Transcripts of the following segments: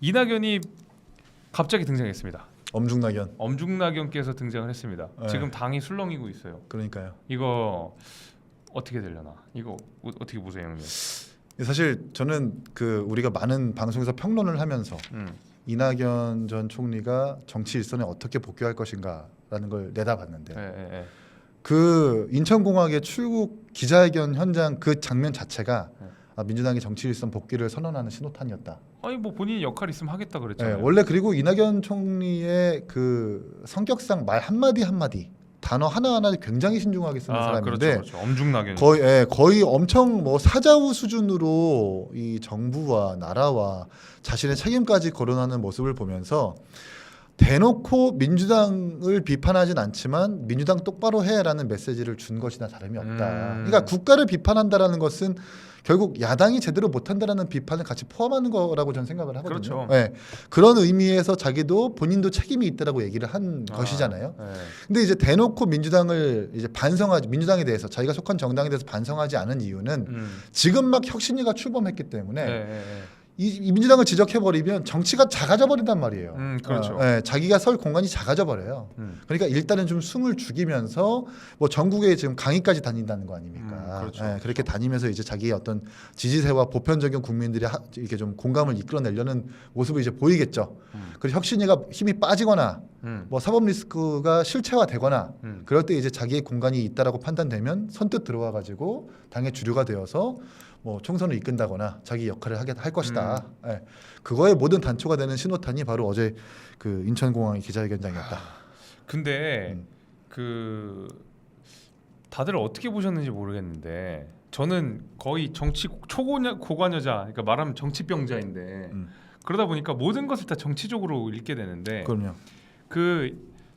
이낙연이 갑자기 등장했습니다. 엄중낙연. 엄중낙연께서 등장을 했습니다. 네. 지금 당이 술렁이고 있어요. 그러니까요. 이거 어떻게 되려나? 이거 어떻게 보세요, 형님? 사실 저는 그 우리가 많은 방송에서 평론을 하면서 이낙연 전 총리가 정치 일선에 어떻게 복귀할 것인가라는 걸 내다봤는데 예. 그 인천공항의 출국 기자회견 현장 그 장면 자체가 민주당이 정치 일선 복귀를 선언하는 신호탄이었다. 아니 뭐 본인이 역할 있으면 하겠다 네, 그랬잖아요. 원래 그리고 이낙연 총리의 그 성격상 말 한마디 한마디 단어 하나하나를 굉장히 신중하게 쓰는 사람인데 그렇죠. 엄중낙연. 거의 엄청 뭐 사자후 수준으로 이 정부와 나라와 자신의 책임까지 거론하는 모습을 보면서 대놓고 민주당을 비판하진 않지만 민주당 똑바로 해라는 메시지를 준 것이나 다름이 없다. 그러니까 국가를 비판한다라는 것은 결국 야당이 제대로 못한다라는 비판을 같이 포함하는 거라고 저는 생각을 하거든요. 그렇죠. 네, 그런 의미에서 자기도 본인도 책임이 있다라고 얘기를 한 것이잖아요. 네. 근데 이제 대놓고 민주당을 이제 반성하지 민주당에 대해서 자기가 속한 정당에 대해서 반성하지 않은 이유는 지금 막 혁신위가 출범했기 때문에 이 민주당을 지적해 버리면 정치가 작아져 버린단 말이에요. 그렇죠. 자기가 설 공간이 작아져 버려요. 그러니까 일단은 좀 숨을 죽이면서 뭐 전국에 지금 강의까지 다닌다는 거 아닙니까? 그렇죠. 그렇게 다니면서 이제 자기의 어떤 지지세와 보편적인 국민들이 이렇게 좀 공감을 이끌어내려는 모습을 이제 보이겠죠. 그리고 혁신위가 힘이 빠지거나 뭐 사법 리스크가 실체화되거나 그럴 때 이제 자기의 공간이 있다라고 판단되면 선뜻 들어와 가지고 당의 주류가 되어서 뭐 총선을 이끈다거나 자기 역할을 할 것이다. 그거의 모든 단초가 되는 신호탄이 바로 어제 그 인천공항의 기자회견장이었다. 근데 그 다들 어떻게 보셨는지 모르겠는데 저는 거의 정치 고관 여자, 그러니까 말하면 정치병자인데 그러다 보니까 모든 것을 다 정치적으로 읽게 되는데. 그럼요.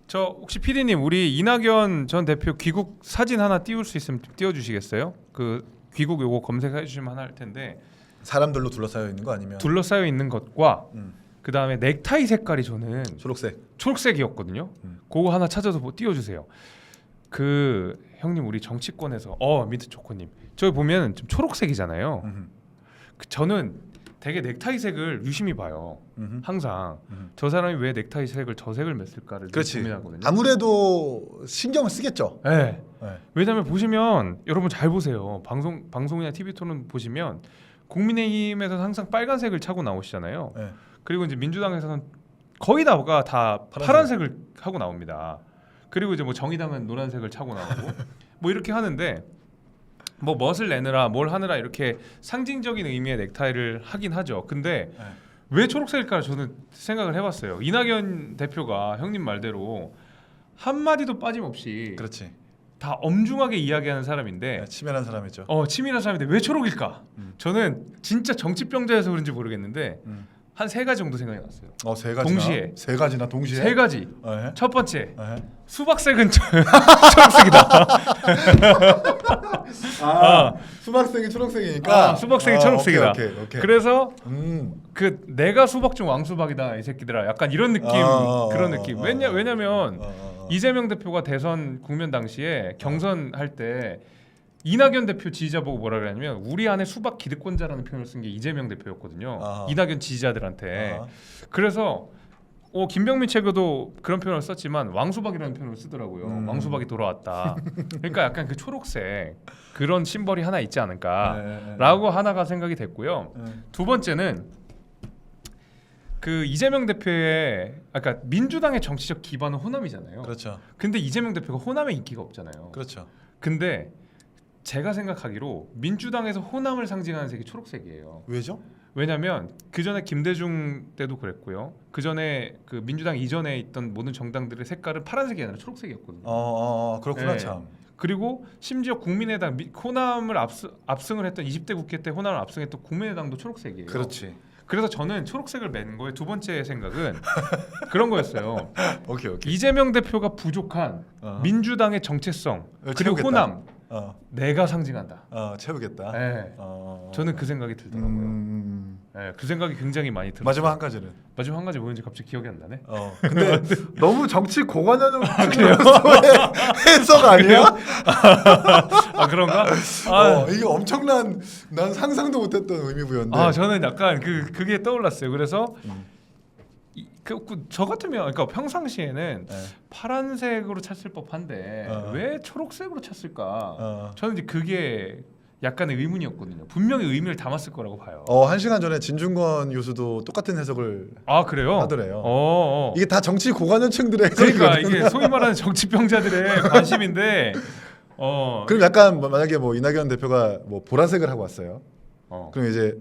저 혹시 PD님 우리 이낙연 전 대표 귀국 사진 하나 띄울 수 있으면 띄워주시겠어요? 그 귀국 요거 검색해 주시면 하나 할 텐데 사람들로 둘러싸여 있는 거 아니면 둘러싸여 있는 것과 그 다음에 넥타이 색깔이 저는 초록색이었거든요. 그거 하나 찾아서 띄워주세요. 그 형님 우리 정치권에서 민트초코님 저기 보면 좀 초록색이잖아요. 저는 되게 넥타이색을 유심히 봐요. 항상 저 사람이 왜 넥타이색을 저 색을 맸을까를 고민하거든요. 아무래도 신경을 쓰겠죠. 네. 왜냐하면 보시면 여러분 잘 보세요. 방송이나 TV 토론 보시면 국민의힘에서는 항상 빨간색을 차고 나오시잖아요. 네. 그리고 이제 민주당에서는 거의 다가 파란색을 하고 나옵니다. 그리고 이제 뭐 정의당은 노란색을 차고 나오고 뭐 이렇게 하는데. 뭐 멋을 내느라 뭘 하느라 이렇게 상징적인 의미의 넥타이를 하긴 하죠. 근데 왜 초록색일까 저는 생각을 해봤어요. 이낙연 대표가 형님 말대로 한마디도 빠짐없이 그렇지. 다 엄중하게 이야기하는 사람인데 치밀한 사람이죠. 치밀한 사람인데 왜 초록일까? 저는 진짜 정치병자여서 그런지 모르겠는데 한 3가지 정도 생각이 났어요. 3가지나? 동시에. 3가지나 동시에? 3가지. 첫 번째 수박색은 초록색이다. 수박색이 초록색이니까. 수박색이 초록색이다. 오케이. 그래서 그 내가 수박 중 왕수박이다 이 새끼들아. 약간 이런 느낌, 그런 느낌. 왜냐면 이재명 대표가 대선 국면 당시에 경선할 때 이낙연 대표 지지자 보고 뭐라 그랬냐면 우리 안에 수박 기득권자라는 표현을 쓴 게 이재명 대표였거든요. 이낙연 지지자들한테. 그래서 김병민 최고도 그런 표현을 썼지만 왕수박이라는 표현을 쓰더라고요. 왕수박이 돌아왔다. 그러니까 약간 그 초록색 그런 심벌이 하나 있지 않을까라고 하나가 생각이 됐고요. 두 번째는 그 이재명 대표의 그러니까 민주당의 정치적 기반은 호남이잖아요. 그렇죠. 근데 이재명 대표가 호남에 인기가 없잖아요. 그렇죠. 근데 제가 생각하기로 민주당에서 호남을 상징하는 색이 초록색이에요. 왜죠? 왜냐하면 그 전에 김대중 때도 그랬고요. 그 전에 그 민주당 이전에 있던 모든 정당들의 색깔은 파란색이 아니라 초록색이었거든요. 그렇구나. 네. 참. 그리고 심지어 국민의당 호남을 압승을 했던 20대 국회 때 호남을 압승했던 국민의당도 초록색이에요. 그렇지. 그래서 저는 초록색을 맨 거에 두 번째 생각은 그런 거였어요. 오케이. 이재명 대표가 부족한 민주당의 정체성 그리고 채우겠다. 호남 내가 상징한다. 채우겠다. 네. 저는 그 생각이 들더라고요. 네, 그 생각이 굉장히 많이 들었어요. 마지막 한 가지는? 마지막 한 가지 뭐였는지 갑자기 기억이 안 나네. 근데 너무 정치 고관여정 해석 아니야? 아 그런가? 아, 이게 엄청난 난 상상도 못했던 의미부여인데. 아 저는 약간 그게 떠올랐어요. 그래서 음. 저 같으면 그러니까 평상시에는 네. 파란색으로 찼을 법한데 왜 초록색으로 찼을까? 저는 이제 그게 약간의 의문이었거든요. 분명히 의미를 담았을 거라고 봐요. 1시간 전에 진중권 교수도 똑같은 해석을 아 그래요? 하더래요. 이게 다 정치 고관여층들의 그러니까 해석이거든요. 이게 소위 말하는 정치병자들의 관심인데. 그럼 약간 만약에 이낙연 대표가 보라색을 하고 왔어요. 그럼 이제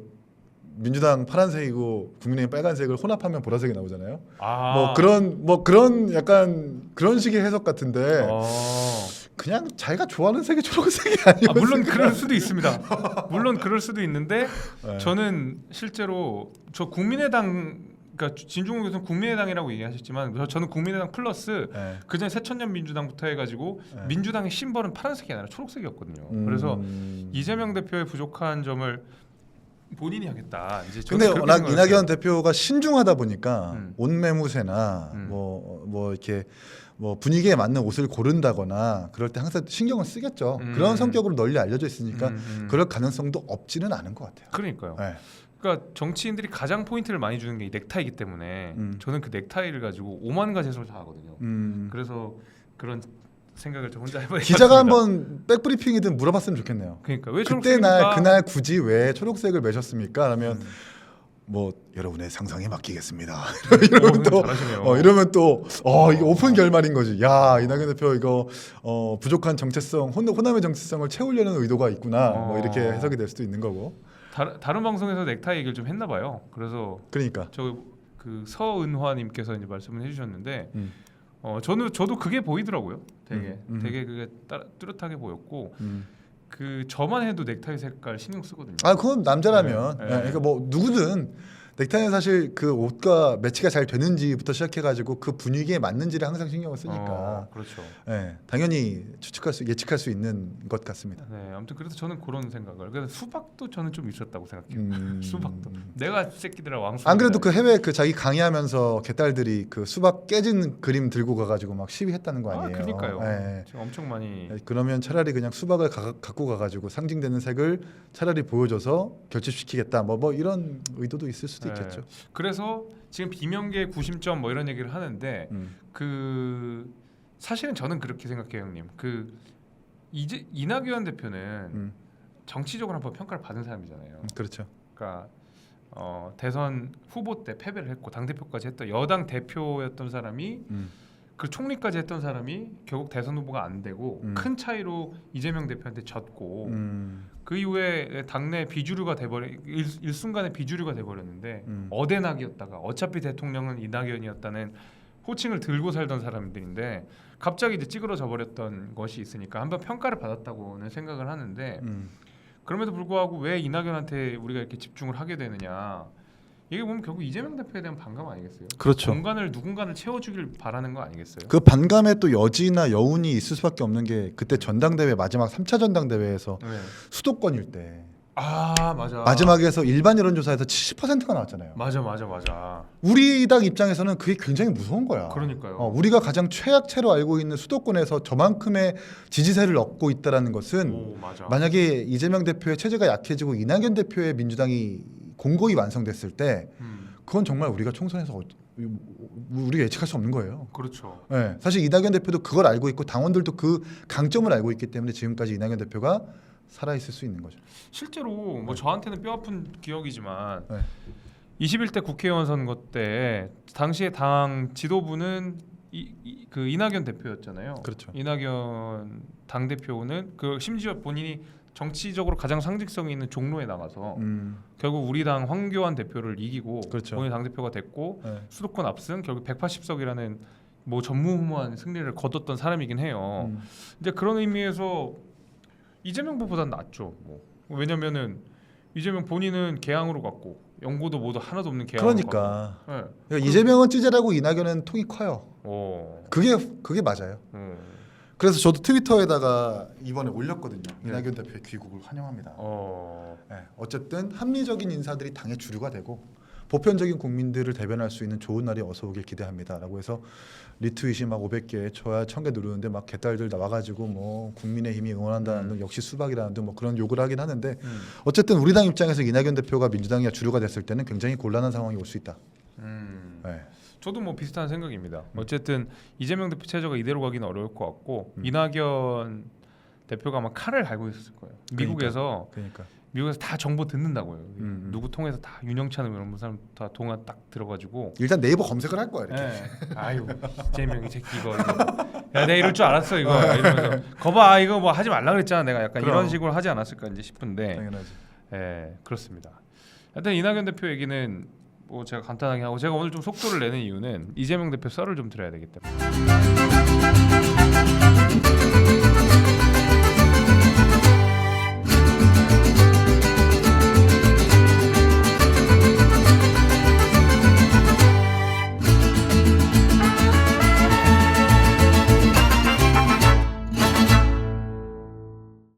민주당 파란색이고 국민의힘 빨간색을 혼합하면 보라색이 나오잖아요. 그런 약간 그런 식의 해석 같은데 그냥 자기가 좋아하는 색이 초록색이 아니었을까? 물론 그럴 수도 있습니다. 물론 그럴 수도 있는데 네. 저는 실제로 저 국민의당 그러니까 진중권 교수는 국민의당이라고 얘기하셨지만 저는 국민의당 플러스 네. 그전에 새천년 민주당부터 해가지고 네. 민주당의 심벌은 파란색이 아니라 초록색이었거든요. 그래서 이재명 대표의 부족한 점을 본인이 하겠다. 이제 근데 저는 그렇게 워낙 생각을 이낙연 했어요. 대표가 신중하다 보니까 옷 매무새나 이렇게 분위기에 맞는 옷을 고른다거나 그럴 때 항상 신경을 쓰겠죠. 그런 성격으로 널리 알려져 있으니까 그럴 가능성도 없지는 않은 것 같아요. 그러니까요. 네. 그러니까 정치인들이 가장 포인트를 많이 주는 게 이 넥타이기 때문에 저는 그 넥타이를 가지고 5만 가지 해석을 다 하거든요. 그래서 그런 생각을 좀 혼자 해봐야 기자가 한번 백브리핑이든 물어봤으면 좋겠네요. 그러니까 왜 그때 초록색입니까? 그날 굳이 왜 초록색을 매셨습니까? 하면 여러분의 상상에 맡기겠습니다. 이러면 또 잘하시네요. 이러면 또 이게 오픈 결말인 거지. 야, 이낙연 대표 이거 부족한 정체성, 호남의 정체성을 채우려는 의도가 있구나. 이렇게 해석이 될 수도 있는 거고. 다른 방송에서 넥타이 얘기를 좀 했나 봐요. 그래서 그러니까 그 서은화님께서 이제 말씀을 해주셨는데 저도 그게 보이더라고요. 되게 그게 뚜렷하게 보였고 저만 해도 넥타이 색깔 신경 쓰거든요. 그건 남자라면. 네. 그러니까 누구든 넥타이는 사실 그 옷과 매치가 잘 되는지부터 시작해가지고 그 분위기에 맞는지를 항상 신경을 쓰니까. 그렇죠. 네, 당연히 예측할 수 있는 것 같습니다. 네, 아무튼 그래서 저는 그런 생각을. 그래서 수박도 저는 좀 있었다고 생각해요. 수박도. 내가 새끼들아 왕수. 안 그래도 그 해외 자기 강의하면서 개딸들이 그 수박 깨진 그림 들고 가가지고 막 시위했다는 거 아니에요? 그러니까요. 네. 지금 엄청 많이. 그러면 차라리 그냥 수박을 갖고 가가지고 상징되는 색을 차라리 보여줘서 결집시키겠다. 뭐 이런 의도도 있을 수도 있겠죠. 그래서 지금 비명계 구심점 이런 얘기를 하는데 사실은 저는 그렇게 생각해요, 형님. 이제 이낙연 대표는 정치적으로 한번 평가를 받은 사람이잖아요. 그렇죠. 그러니까 대선 후보 때 패배를 했고 당 대표까지 했던 여당 대표였던 사람이 그 총리까지 했던 사람이 결국 대선 후보가 안 되고 큰 차이로 이재명 대표한테 졌고 그 이후에 당내 비주류가 일순간에 비주류가 돼버렸는데 어대낙이었다가 어차피 대통령은 이낙연이었다는 호칭을 들고 살던 사람들인데 갑자기 이제 찌그러져 버렸던 것이 있으니까 한번 평가를 받았다고는 생각을 하는데 그럼에도 불구하고 왜 이낙연한테 우리가 이렇게 집중을 하게 되느냐. 이게 보면 결국 이재명 대표에 대한 반감 아니겠어요? 그렇죠. 누군가를 채워주길 바라는 거 아니겠어요? 그 반감에 또 여지나 여운이 있을 수밖에 없는 게 그때 전당대회 마지막 3차 전당대회에서 수도권일 때 맞아. 마지막에서 일반 여론조사에서 70%가 나왔잖아요. 맞아. 우리 당 입장에서는 그게 굉장히 무서운 거야. 그러니까요. 우리가 가장 최약체로 알고 있는 수도권에서 저만큼의 지지세를 얻고 있다라는 것은 만약에 이재명 대표의 체제가 약해지고 이낙연 대표의 민주당이 공고히 완성됐을 때 그건 정말 우리가 총선에서 우리가 예측할 수 없는 거예요. 그렇죠. 네, 사실 이낙연 대표도 그걸 알고 있고 당원들도 그 강점을 알고 있기 때문에 지금까지 이낙연 대표가 살아있을 수 있는 거죠. 실제로 저한테는 뼈아픈 기억이지만 네. 21대 국회의원 선거 때 당시에 당 지도부는 그 이낙연 대표였잖아요. 그렇죠. 이낙연 당 대표는 심지어 본인이 정치적으로 가장 상징성이 있는 종로에 나가서 결국 우리 당 황교안 대표를 이기고 그렇죠. 본인 당 대표가 됐고 네. 수도권 압승 결국 180석이라는 전무후무한 승리를 거뒀던 사람이긴 해요. 이제 그런 의미에서 이재명 후보보다는 낫죠. 왜냐면은 이재명 본인은 개항으로 갔고 연고도 모두 하나도 없는 개항으로 그러니까. 갔고. 그러니까 이재명은 찌질하고 이낙연은 통이 커요. 그게 맞아요. 그래서 저도 트위터에다가 이번에 올렸거든요. 이낙연 대표의 귀국을 환영합니다. 어쨌든 합리적인 인사들이 당의 주류가 되고 보편적인 국민들을 대변할 수 있는 좋은 날이 어서 오길 기대합니다라고 해서 리트윗이 막 500개, 저야 1000개 누르는데 막 개딸들 나와가지고 뭐 국민의힘이 응원한다는 등 역시 수박이라는 등 뭐 그런 욕을 하긴 하는데 어쨌든 우리 당 입장에서 이낙연 대표가 민주당이 주류가 됐을 때는 굉장히 곤란한 상황이 올 수 있다. 네. 저도 뭐 비슷한 생각입니다. 어쨌든 이재명 대표 체제가 이대로 가기는 어려울 것 같고 이낙연 대표가 아마 칼을 갈고 있었을 거예요. 미국에서 미국에서 다 정보 듣는다고요. 누구 통해서 다 윤영찬 이런 사람 다 동안 딱 들어가지고 일단 네이버 검색을 할 거야 이렇게. 네. 아유 이재명 이 새끼 이거. 야 내가 이럴 줄 알았어 이거. 이러면서 거봐 이거 뭐 하지 말라 그랬잖아 내가 약간 그럼. 이런 식으로 하지 않았을까 이제 싶은데. 당연하지. 예 그렇습니다. 하여튼 이낙연 대표 얘기는 뭐 제가 간단하게 하고 제가 오늘 좀 속도를 내는 이유는 이재명 대표 썰을 좀 들어야 되기 때문에.